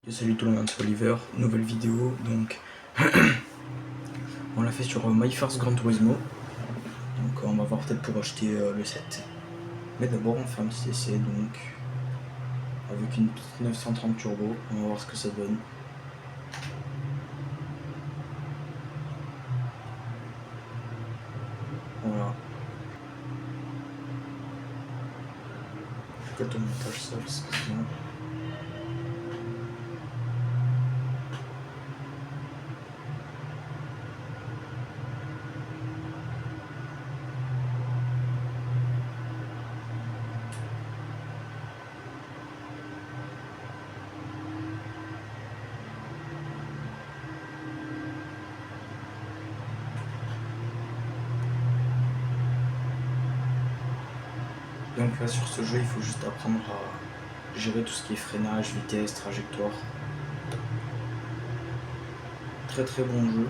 Salut tout le monde, c'est Oliver, nouvelle vidéo. Donc on l'a fait sur My First Gran Turismo. Donc on va voir peut-être pour acheter le 7. Mais d'abord on fait un petit essai, donc avec une petite 930 turbo, on va voir ce que ça donne. Voilà. Je vais le montage ça parce que sinon... Donc là sur ce jeu il faut juste apprendre à gérer tout ce qui est freinage, vitesse, trajectoire. Très très bon jeu.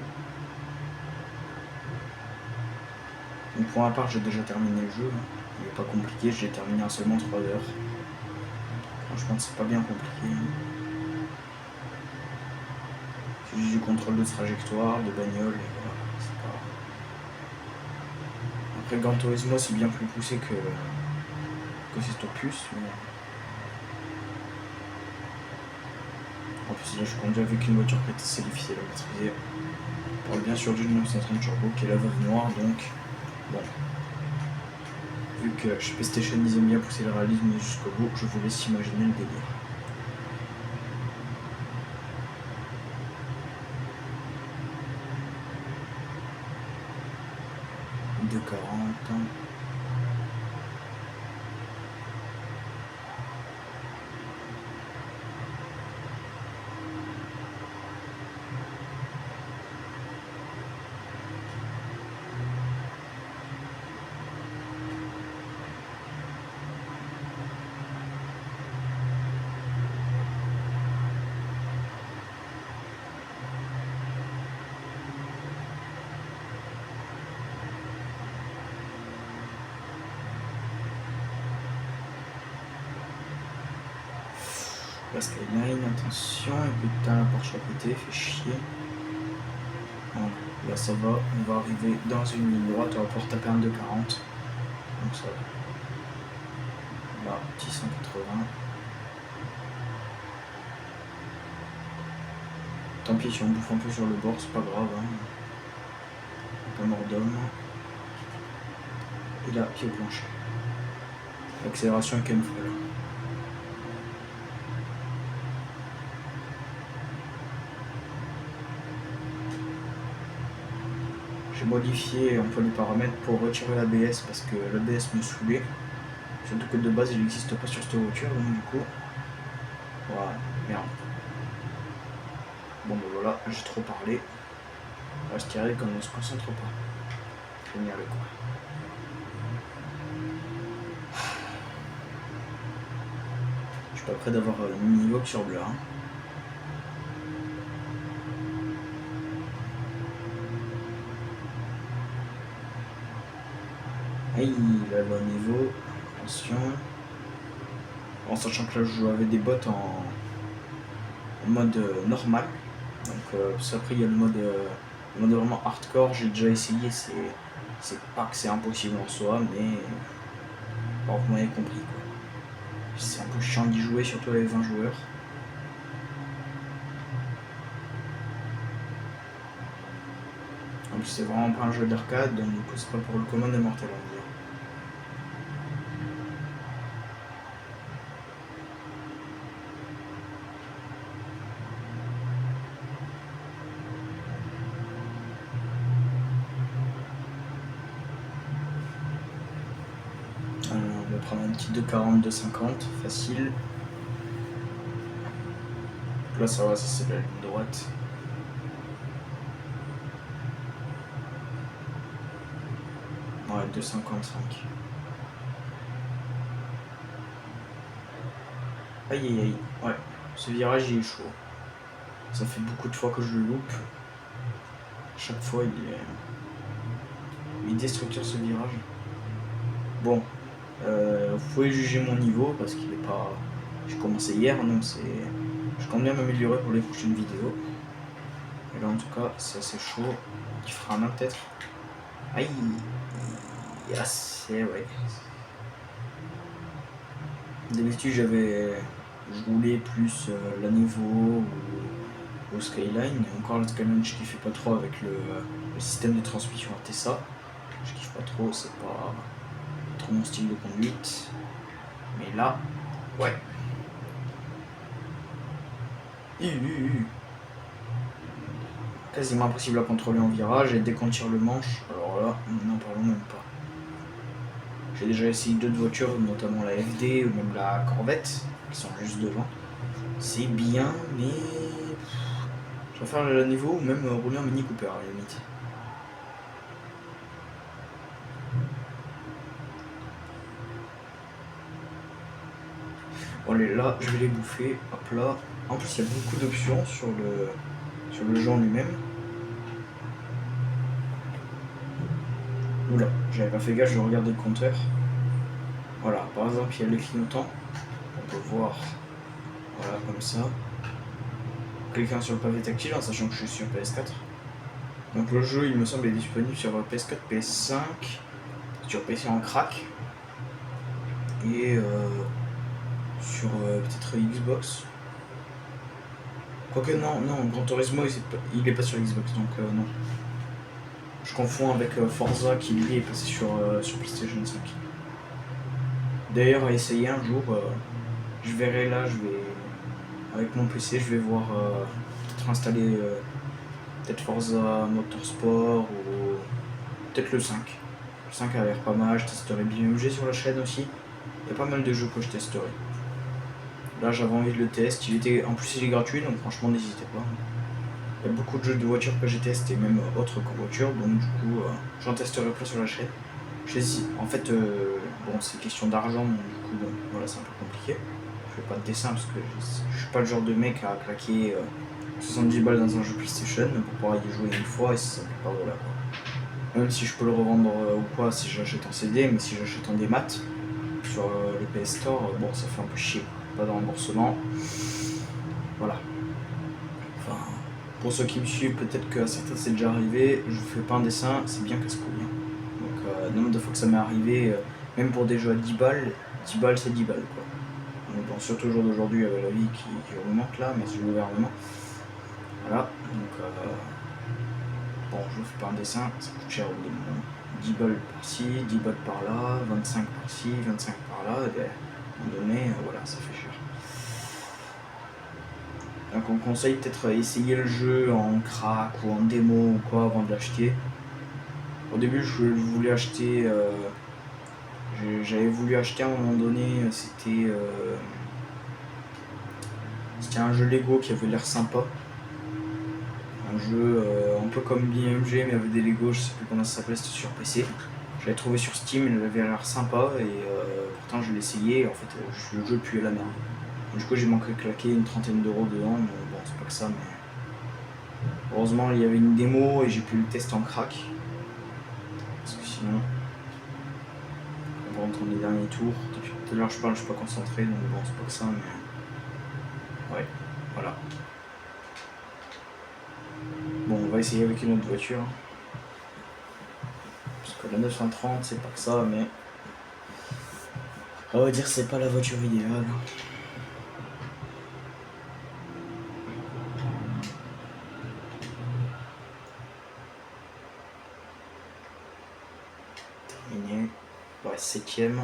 Donc pour ma part j'ai déjà terminé le jeu, il n'est pas compliqué, j'ai terminé en seulement 3 heures. Franchement c'est pas bien compliqué. C'est juste du contrôle de trajectoire, de bagnole et voilà, c'est pas... Après Gran Turismo c'est bien plus poussé que cet opus, mais... En plus là je conduis avec une voiture qui est assez difficile à maîtriser. On parle bien sûr d'une 930 turbo qui est la veuve noire, donc bon. Vu que chez PlayStation ils aiment bien pousser le réalisme jusqu'au bout, je vous laisse imaginer le délire. De 40. La skyline, attention, et putain la Porsche à côté, fait chier. Bon, là ça va, on va arriver dans une ligne droite, on va pouvoir taper un 240. Donc ça va. Là, petit 180. Tant pis si on bouffe un peu sur le bord, c'est pas grave. Hein. Pas mort d'homme. Et là, pied au plancher. L'accélération est quand même folle. J'ai modifié un peu les paramètres pour retirer l'ABS parce que l'ABS me saoulait. Surtout que de base il n'existe pas sur cette voiture, donc du coup... Voilà, merde. Bon ben voilà, j'ai trop parlé. On va se tirer quand on ne se concentre pas. Génial quoi. Je suis pas prêt d'avoir une mini-vogue sur bleu. Hein. Aïe, là le niveau, attention. En sachant que là je joue avec des bots en mode normal. Donc après il y a le mode vraiment hardcore, j'ai déjà essayé, c'est pas que c'est impossible en soi, mais bon, vous m'avez compris quoi. C'est un peu chiant d'y jouer, surtout avec 20 joueurs. En plus c'est vraiment pas un jeu d'arcade, donc du coup c'est pas pour le commun des mortels on va dire. On va prendre un petit 240, 250, facile. Là ça va, ça c'est la ligne droite. Ouais, 255. Aïe aïe aïe, ouais, ce virage il est chaud. Ça fait beaucoup de fois que je le loupe. Chaque fois il déstructure ce virage. Bon, vous pouvez juger mon niveau parce qu'il est pas... J'ai commencé hier, donc c'est... Je compte bien m'améliorer pour les prochaines vidéos. Et là en tout cas c'est assez chaud. Il fera un peut-être. Aïe. Assez ouais. D'habitude je roulais plus la niveau ou au Skyline. Encore le Skyline je kiffais pas trop avec le système de transmission ATSA. Je kiffe pas trop, c'est pas trop mon style de conduite. Mais là, ouais. Quasiment impossible à contrôler en virage et dès qu'on tire le manche, alors là, n'en parlons même pas. J'ai déjà essayé d'autres voitures, notamment la FD ou même la Corvette, qui sont juste devant. C'est bien, mais je préfère le niveau ou même rouler en Mini Cooper à la limite. Bon allez, là, je vais les bouffer, hop là. En plus, il y a beaucoup d'options sur le jeu en lui-même. Oula, j'avais pas fait gaffe, je regardais le compteur. Voilà, par exemple, il y a les clignotants. On peut voir, voilà, comme ça. Cliquant sur le pavé tactile, en sachant que je suis sur PS4. Donc le jeu, il me semble, est disponible sur PS4, PS5, sur PC en crack. Et sur peut-être Xbox. Quoique non, Gran Turismo, il est pas sur Xbox, donc non. Je confonds avec Forza qui lui est passé sur PlayStation 5. D'ailleurs à essayer un jour, je verrai là, avec mon PC, je vais voir peut-être installer peut-être Forza Motorsport ou peut-être le 5. Le 5 a l'air pas mal, je testerai BMG sur la chaîne aussi. Il y a pas mal de jeux que je testerai. Là j'avais envie de le tester, en plus il est gratuit donc franchement n'hésitez pas. Il y a beaucoup de jeux de voitures que j'ai testés, même autres que voitures, donc du coup j'en testerai plein sur la chaîne. En fait, bon c'est question d'argent, donc du coup bon, voilà c'est un peu compliqué. Je fais pas de dessin parce que je suis pas le genre de mec à claquer 70 balles dans un jeu PlayStation pour pouvoir y jouer une fois et ça me plaît pas, voilà quoi. Même si je peux le revendre ou quoi si j'achète en CD, mais si j'achète en démat sur le PS Store, bon ça fait un peu chier, pas de remboursement. Voilà. Enfin, pour ceux qui me suivent, peut-être qu'à certains c'est déjà arrivé, je fais pas un dessin, c'est bien casse-couille. Donc le nombre de fois que ça m'est arrivé, même pour des jeux à 10 balles, 10 balles c'est 10 balles quoi. Donc, bon, surtout au jour d'aujourd'hui avec la vie qui augmente là, merci le gouvernement. Voilà, donc bon je fais pas un dessin, ça coûte cher au bout d'un moment. 10 balles par-ci, 10 balles par-là, 25 par-ci, 25 par-là, et bien, à un moment donné, voilà, ça fait cher. Donc on conseille peut-être essayer le jeu en crack ou en démo ou quoi avant de l'acheter. Au début je voulais acheter, j'avais voulu acheter à un moment donné, c'était un jeu Lego qui avait l'air sympa. Un jeu un peu comme BMG mais avec des Lego, je sais plus comment ça s'appelait, c'était sur PC. Je l'avais trouvé sur Steam, il avait l'air sympa et pourtant je l'ai essayé et en fait le jeu puait la merde. Du coup j'ai manqué de claquer une trentaine d'euros dedans, mais bon c'est pas que ça, mais heureusement il y avait une démo et j'ai pu le tester en crack. Parce que sinon, on va rentrer dans les derniers tours. Depuis tout à l'heure je parle, je suis pas concentré, donc bon c'est pas que ça, mais ouais, voilà. Bon on va essayer avec une autre voiture. Parce que la 930 c'est pas que ça, mais on va dire que c'est pas la voiture idéale. Terminé. Ouais, 7ème.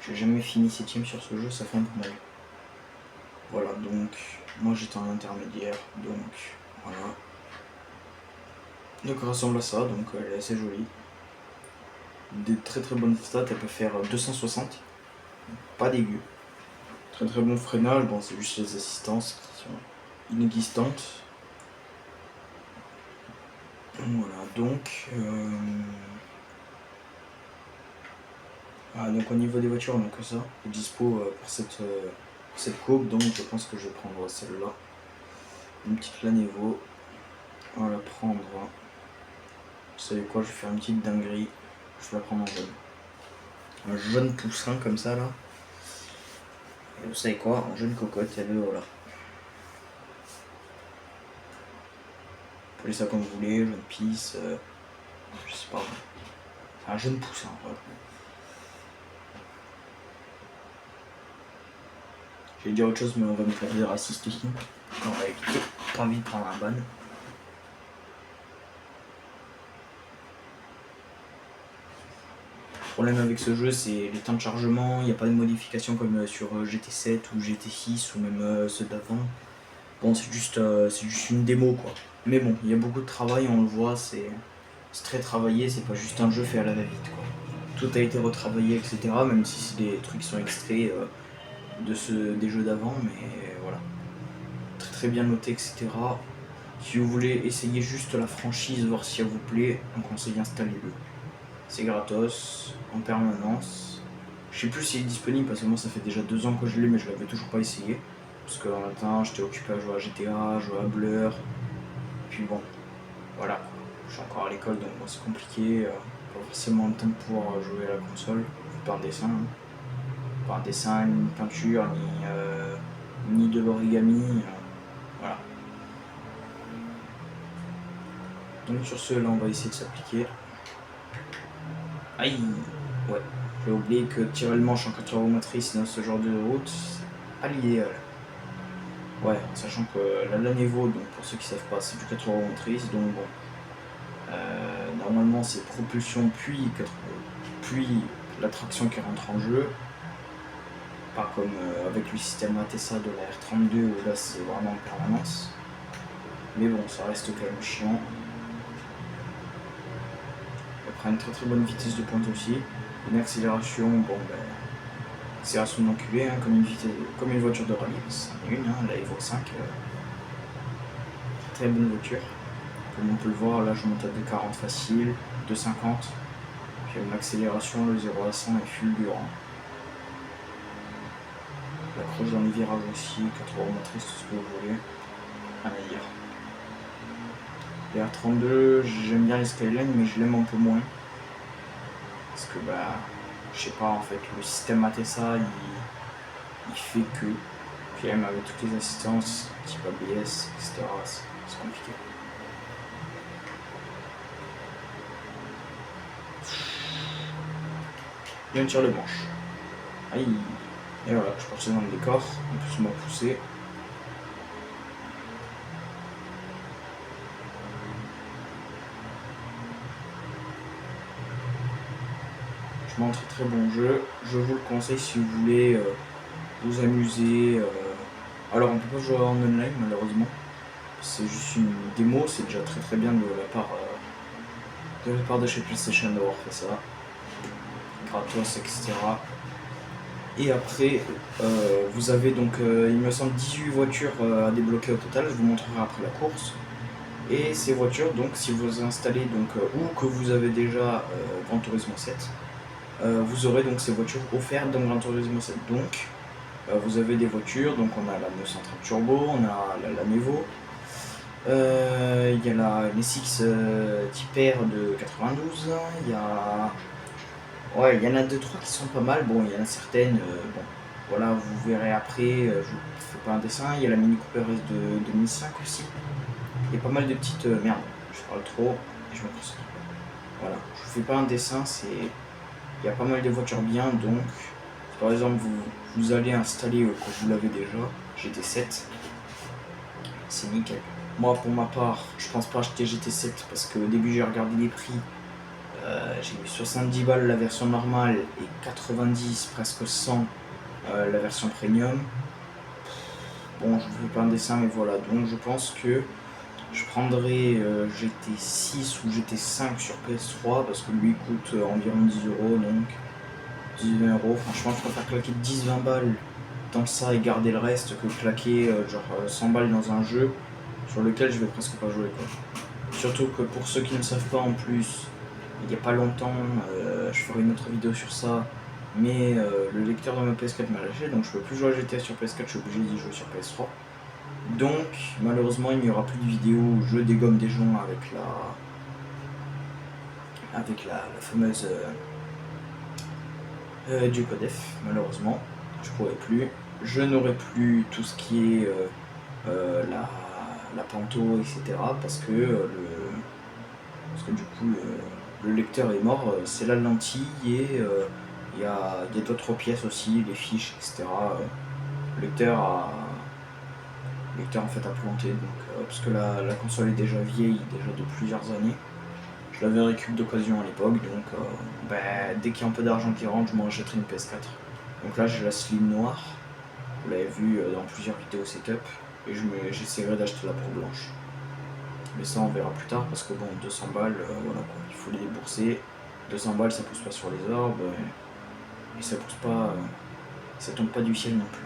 J'ai jamais fini 7ème sur ce jeu, ça fait un peu mal. Voilà, donc moi j'étais en intermédiaire, donc voilà. Donc elle ressemble à ça, donc elle est assez jolie. Des très très bonnes stats, elle peut faire 260, pas dégueu. Très très bon freinage, bon c'est juste les assistances qui sont inexistantes. Voilà, donc donc au niveau des voitures on n'a que ça, est dispo pour cette courbe, donc je pense que je vais prendre celle-là. Une petite Lanevo, on va la prendre. Vous savez quoi, je vais faire une petite dinguerie, je vais la prendre en jaune. Un jaune poussin comme ça là. Et vous savez quoi, en jaune cocotte, il y a 2 €. appelez ça comme vous voulez, jeune pisse, je sais pas. Un jeune poussin, voilà. J'allais dire autre chose, mais on va me faire des racistes ici. On va éviter, pas envie de prendre un ban. Le problème avec ce jeu, c'est les temps de chargement. Il n'y a pas de modification comme sur GT7 ou GT6 ou même ceux d'avant. Bon, c'est juste une démo quoi. Mais bon, il y a beaucoup de travail, on le voit, c'est très travaillé, c'est pas juste un jeu fait à la va-vite quoi. Tout a été retravaillé, etc. Même si c'est des trucs qui sont extraits des jeux d'avant, mais voilà. Très très bien noté, etc. Si vous voulez essayer juste la franchise, voir si elle vous plaît, on conseille installer-le. C'est gratos, en permanence. Je sais plus s'il est disponible parce que moi ça fait déjà 2 ans que je l'ai, mais je l'avais toujours pas essayé. Parce qu'en même temps, j'étais occupé à jouer à GTA, jouer à Blur. Puis bon, voilà. Je suis encore à l'école donc bon, c'est compliqué. Pas forcément le temps de pouvoir jouer à la console. Par dessin. Par dessin, ni peinture, ni de l'origami. Voilà. Donc sur ce, là on va essayer de s'appliquer. Aïe. Ouais. J'ai oublié que tirer le manche en 4 roues motrices dans ce genre de route, c'est pas l'idéal. Ouais, en sachant que la Nevo, donc pour ceux qui savent pas, c'est du 4 roues motrices, donc bon. Normalement c'est propulsion puis la traction qui rentre en jeu. Pas comme avec le système ATSA de la R32 où là c'est vraiment en permanence. Mais bon, ça reste quand même chiant. Elle prend une très très bonne vitesse de pointe aussi. Une accélération, bon ben, accélération d'enculé, hein, comme une voiture de rallye. C'en est une, hein, la Evo 5. Très bonne voiture. Comme on peut le voir, là je monte à 2,40 facile, 2,50. Puis une accélération, le 0 à 100 est fulgurant. L'accroche dans les virages aussi, 4 roues motrices, tout ce que vous voulez. Rien à dire. Les R32, j'aime bien les Skyline, mais je l'aime un peu moins. Parce que, bah, je sais pas, en fait, le système ATSA, il fait que. Puis même avec toutes les assistances, type ABS, etc., c'est compliqué. Bien tire le manche. Aïe. Et voilà, je partais dans le décor, en plus m'a poussé. Un très très bon jeu, je vous le conseille si vous voulez vous amuser. Alors on peut pas jouer en online malheureusement, c'est juste une démo, c'est déjà très très bien de la part de chez PlayStation d'avoir fait ça, gratos, etc. Et après vous avez donc il me semble 18 voitures à débloquer au total, je vous montrerai après la course. Et ces voitures, donc si vous installez donc ou que vous avez déjà Gran Turismo 7, vous aurez donc ces voitures offertes dans Gran Turismo 7. Donc vous avez des voitures, donc on a la 930 Turbo, on a la Nevo, il y a la NSX Type R de 92, il y a... Ouais, il y en a 2-3 qui sont pas mal, bon il y en a certaines, bon voilà, vous verrez après, je ne fais pas un dessin, il y a la Mini Cooper S de 2005 aussi, il y a pas mal de petites... merde, je parle trop et je me concentre. Voilà, je ne fais pas un dessin, c'est... Il y a pas mal de voitures bien, donc par exemple vous allez installer, quand vous l'avez déjà, GT7, c'est nickel. Moi pour ma part, je pense pas acheter GT7 parce qu'au début j'ai regardé les prix, j'ai eu 70 balles la version normale et 90, presque 100 la version premium. Bon, je ne fais pas un dessin, mais voilà, donc je pense que je prendrai GT6 ou GT5 sur PS3 parce que lui coûte environ 10 €, donc 10-20 €. Franchement, je préfère claquer 10-20 balles dans ça et garder le reste que claquer genre 100 balles dans un jeu sur lequel je vais presque pas jouer quoi. Surtout que pour ceux qui ne savent pas en plus, il n'y a pas longtemps, je ferai une autre vidéo sur ça, mais le lecteur de ma PS4 m'a lâché, donc je peux plus jouer à GTA sur PS4, je suis obligé d'y jouer sur PS3. Donc malheureusement il n'y aura plus de vidéos où je dégomme des gens avec la fameuse du codef, malheureusement, je pourrai plus. Je n'aurai plus tout ce qui est la panto, etc. Parce que du coup le lecteur est mort, c'est la lentille et il y a d'autres pièces aussi, les fiches, etc. Le lecteur en fait a planté, donc, parce que la console est déjà vieille, déjà de plusieurs années. Je l'avais récup d'occasion à l'époque, donc dès qu'il y a un peu d'argent qui rentre, je m'en achèterai une PS4. Donc là j'ai la Slim noire, vous l'avez vu dans plusieurs vidéos setup, et j'essaierai d'acheter la Pro blanche. Mais ça on verra plus tard parce que bon, 200 balles, voilà quoi, il faut les débourser. 200 balles ça pousse pas sur les orbes, et ça pousse pas, ça tombe pas du ciel non plus.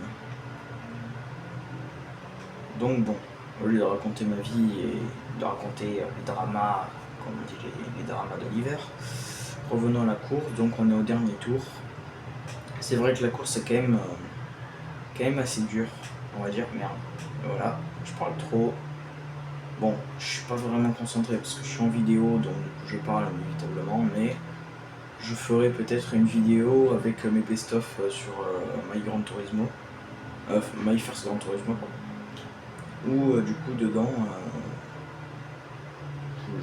Donc bon, au lieu de raconter ma vie et de raconter les dramas, comme on dit les dramas de l'hiver, revenons à la course. Donc on est au dernier tour. C'est vrai que la course est quand même assez dure, on va dire. Merde, voilà, je parle trop. Bon, je suis pas vraiment concentré parce que je suis en vidéo, donc je parle inévitablement, mais je ferai peut-être une vidéo avec mes best-of sur My Gran Turismo, My First Gran Turismo, où du coup dedans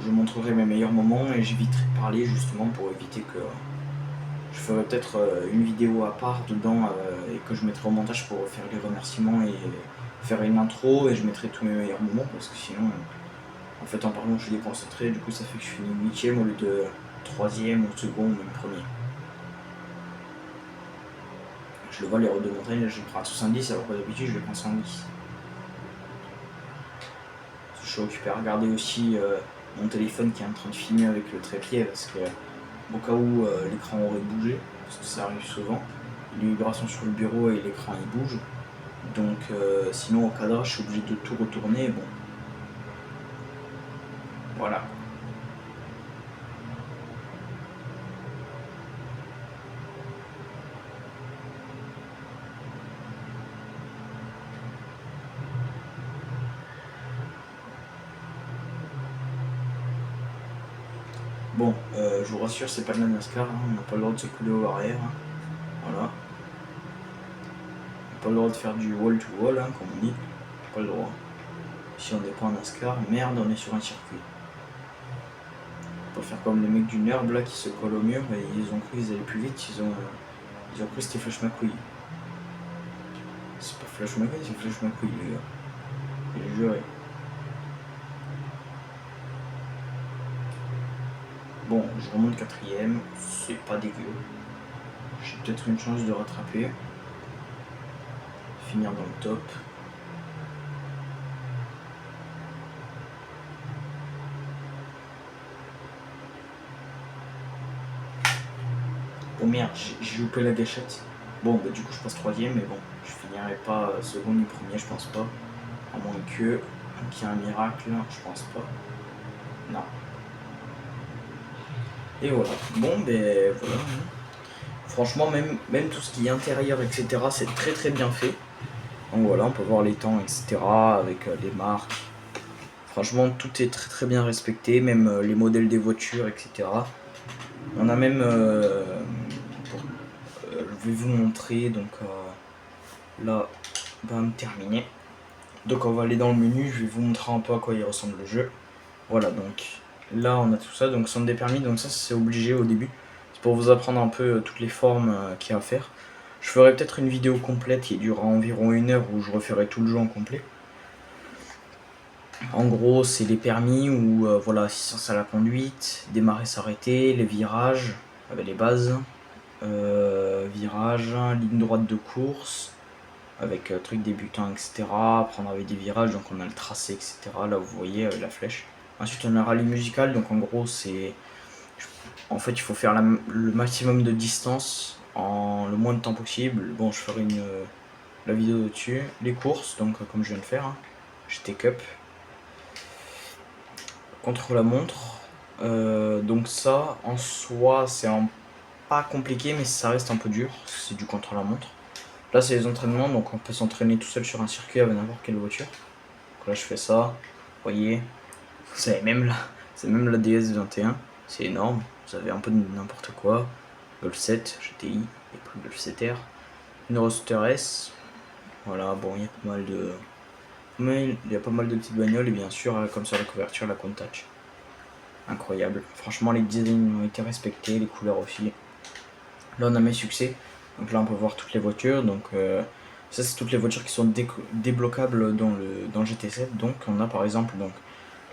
je montrerai mes meilleurs moments et j'éviterai de parler justement pour éviter que je ferai peut-être une vidéo à part dedans et que je mettrai au montage pour faire les remerciements et faire une intro, et je mettrai tous mes meilleurs moments parce que sinon en fait en parlant je suis déconcentré, du coup ça fait que je finis 8ème au lieu de 3ème ou second ou même premier. Je le vois les routes de montagne, là je prends à 70 alors que d'habitude je les prends à 110. Je suis occupé à regarder aussi mon téléphone qui est en train de filmer avec le trépied parce que au cas où l'écran aurait bougé, parce que ça arrive souvent, les vibrations sur le bureau et l'écran il bouge, donc sinon au cadrage je suis obligé de tout retourner, bon, voilà. Bon, je vous rassure, c'est pas de la NASCAR, hein, on n'a pas le droit de se couler au arrière, hein, voilà. On n'a pas le droit de faire du wall to wall, hein, comme on dit, pas le droit. Si on n'est pas en NASCAR, merde, on est sur un circuit. Pour faire comme les mecs du NERB là qui se collent au mur et ils ont cru qu'ils allaient plus vite, ils ont cru que c'était Flash McQueen. C'est pas Flash McQueen, c'est Flash McQueen les gars. J'ai juré. Bon, je remonte 4ème, c'est pas dégueu. J'ai peut-être une chance de rattraper. Finir dans le top. Oh merde, j'ai loupé la gâchette. Bon, bah du coup je passe 3ème, mais bon, je finirai pas second ni premier, je pense pas. À moins que qu'il y ait un miracle, je pense pas. Non. Et voilà. Bon, ben voilà. Franchement, même tout ce qui est intérieur, etc., c'est très très bien fait. Donc voilà, on peut voir les temps, etc., avec les marques. Franchement, tout est très très bien respecté, même les modèles des voitures, etc. On a même... je vais vous montrer, donc là, bam, terminé. Donc on va aller dans le menu, je vais vous montrer un peu à quoi il ressemble le jeu. Voilà, donc là on a tout ça, donc centre des permis, donc ça c'est obligé au début. C'est pour vous apprendre un peu toutes les formes qu'il y a à faire. Je ferai peut-être une vidéo complète qui durera environ 1 heure où je referai tout le jeu en complet. En gros, c'est les permis où voilà, assistance à la conduite, démarrer, s'arrêter, les virages avec les bases, virages, ligne droite de course avec truc débutant, etc. Prendre avec des virages, donc on a le tracé, etc. Là vous voyez la flèche. Ensuite on a un rallye musical, donc en gros c'est... En fait il faut faire le maximum de distance en le moins de temps possible. Bon, je ferai la vidéo dessus. Les courses, donc comme je viens de faire, hein. GT Cup. Contre la montre. Donc ça en soi c'est pas compliqué, mais ça reste un peu dur. C'est du contre la montre. Là c'est les entraînements, donc on peut s'entraîner tout seul sur un circuit avec n'importe quelle voiture. Donc là je fais ça, vous voyez, c'est même la DS21, c'est énorme, vous avez un peu de n'importe quoi. Golf 7, GTI, et plus Golf 7R, une Roadster S, voilà, bon il y a pas mal Mais il y a pas mal de petites bagnoles et bien sûr, comme sur la couverture, la Countach. Incroyable. Franchement, les designs ont été respectés, les couleurs aussi. Là, on a mes succès. Donc là, on peut voir toutes les voitures. Donc ça, c'est toutes les voitures qui sont débloquables dans le GT7. Donc on a par exemple donc,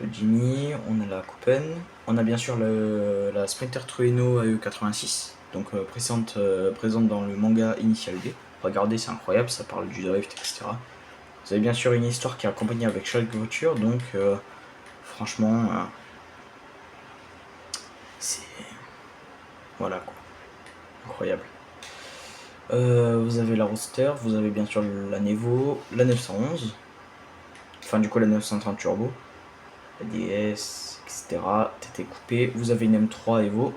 le Jimny, on a la Coupen, on a bien sûr la Sprinter Trueno AE86, donc présente dans le manga Initial D. Regardez, c'est incroyable, ça parle du drift, etc. Vous avez bien sûr une histoire qui est accompagnée avec chaque voiture, donc franchement, c'est... Voilà quoi, incroyable. Vous avez la Roadster, vous avez bien sûr la Nevo, la 911, enfin du coup la 930 Turbo, la DS, etc. TT coupé, vous avez une M3 Evo,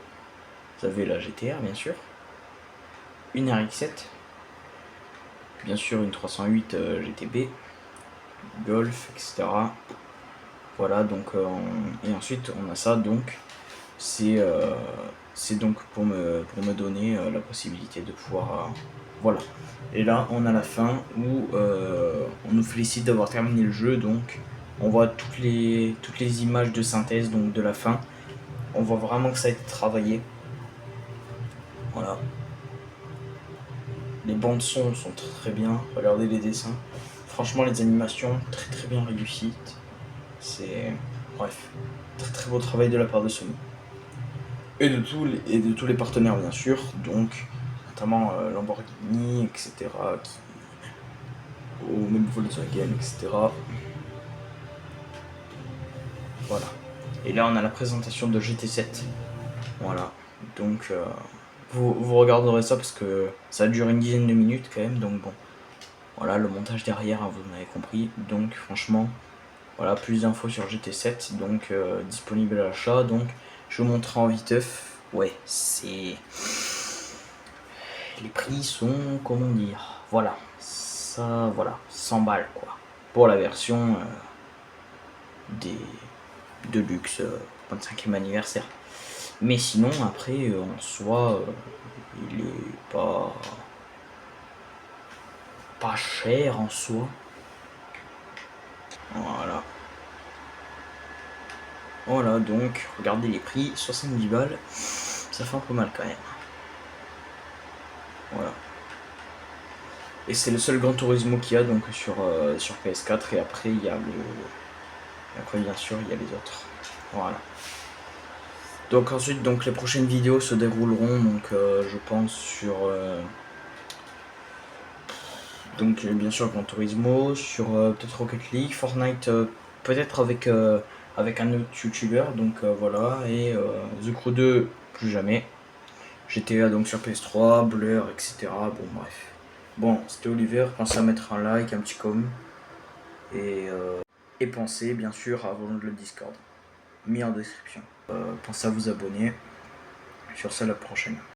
vous avez la GTR bien sûr, une RX7, bien sûr une 308 GTB, Golf, etc. Voilà, donc et ensuite on a ça, donc c'est donc pour me donner la possibilité de pouvoir voilà. Et là on a la fin où on nous félicite d'avoir terminé le jeu, donc on voit toutes les images de synthèse donc de la fin. On voit vraiment que ça a été travaillé. Voilà. Les bandes son sont très bien. Regardez les dessins. Franchement, les animations très très bien réussites. C'est bref, très très beau travail de la part de Sony et de tous les partenaires bien sûr. Donc notamment Lamborghini, etc. Ou même Volkswagen, etc. Voilà. Et là, on a la présentation de GT7. Voilà. Donc vous regarderez ça parce que ça dure une dizaine de minutes quand même. Donc bon. Voilà, le montage derrière, hein, vous m'avez compris. Donc franchement, voilà, plus d'infos sur GT7, donc disponible à l'achat. Donc je vous montre en viteuf. Ouais, c'est... Les prix sont, comment dire, voilà, ça, voilà, 100 balles quoi. Pour la version des de luxe, 25e anniversaire. Mais sinon, après, en soi, il est pas cher en soi. Voilà. Voilà, donc regardez les prix, 70 balles, ça fait un peu mal quand même. Voilà. Et c'est le seul Gran Turismo qu'il y a donc sur PS4 et après il y a après bien sûr il y a les autres. Voilà. Donc ensuite donc les prochaines vidéos se dérouleront donc je pense sur donc bien sûr Gran Turismo, sur peut-être Rocket League, Fortnite peut-être avec un autre youtubeur donc voilà et The Crew 2 plus jamais. GTA donc sur PS3, Blur, etc. Bon bref. Bon, c'était Oliver, pensez à mettre un like, un petit com. Et pensez bien sûr à rejoindre le Discord, mis en description. Pensez à vous abonner. Sur ce, à la prochaine.